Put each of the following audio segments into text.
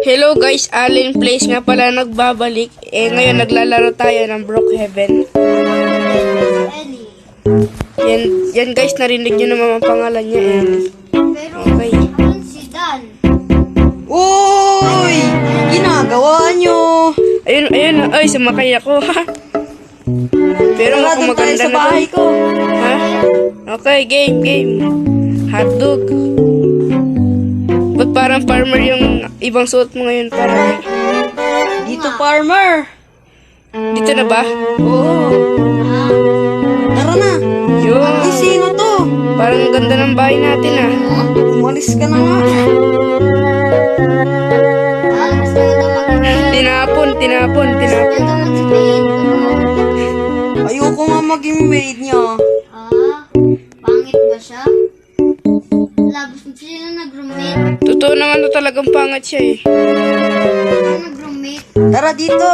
Hello guys, Allen Place nga pala nagbabalik. Ngayon naglalaro tayo ng Brookhaven. Yan guys, narinig nyo naman ang pangalan niya, Ellie. Okay. Si Dan. Uy! Ginagawa nyo! Ayun, ay, sumakay ako, ha? Pero Tara, kung doon tayo maganda sa na bahay to. ko. Ha? Okay, game. Hotdog. Ba't parang farmer yung ibang suot mo ngayon, parang? Dito, farmer. Dito na ba? Oo. Tara na. Yun. Ay, sino to? Parang ang ganda ng bahay natin, ah. Umalis ka na nga. Gusto nito mag-spade. Tinapon. Gusto nito mag-spade. Ayoko nga maging maid niya. Pangit ba siya? Labos mo sila nag-roommate. Totoo naman na talagang pangat siya, eh. Sila nag-roommate. Tara dito.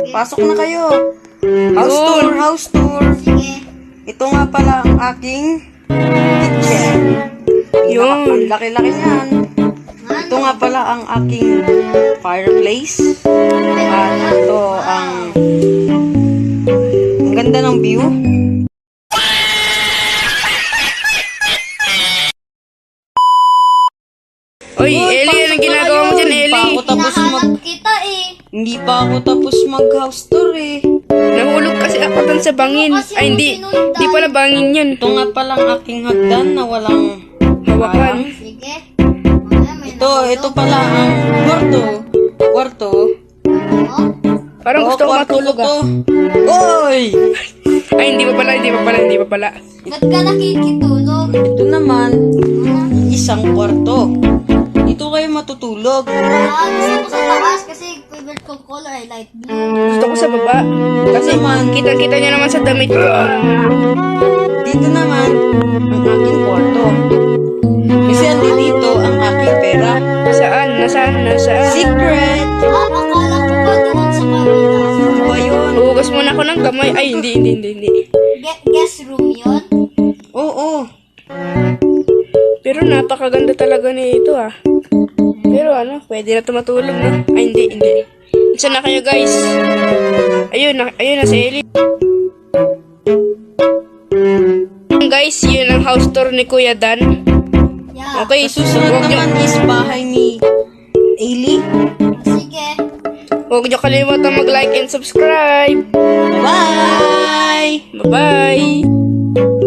Pasok na kayo. House tour. Sige. Ito nga pala ang aking kitchen. Yun. Ang laki-laki niyan. Ito nga pala ang aking fireplace. At ito ang ganda ng view. Oy, Ellie, anong ginagawa mo dyan, Ellie? Hinahanap kita eh. Hindi pa ako tapos mag-house tour eh. Nahulog kasi ako dun sa bangin. Ay, hindi. Hindi pala bangin yun. Ito nga palang aking hagdan na walang Hawakan. Sige. Mamaya may Ito pala ang kwarto. nakakulong. Parang gusto ko kwarto matulog, ko to. ah. Oy! Ay, hindi pa pala. Ba't ka nakikitulog? Ito naman, isang kwarto. Dito kayo matutulog. Gusto ko sa taas kasi favorite kong color ay light blue. Gusto ko sa baba. Kasi kita-kita niya naman sa damit ko. Dito naman, ang aking kwarto. Kasi dito ang aking pera. Nasaan? Secret! Akala ko ba doon sa kanila? Ano ba yun? Hugas muna ako ng kamay. Ay, hindi. Guest room yun? Oo. Pero napakaganda talaga nito, ah. Pero pwede na ito matulog, no? Ay, hindi. Saan na kayo, guys? Ayun na si Ellie. Guys, yun ang house tour ni Kuya Dan. Yeah. Okay, Susunod naman is bahay ni Ailey. Sige. Huwag niyo kalimutan mag-like and subscribe. Bye! Bye-bye!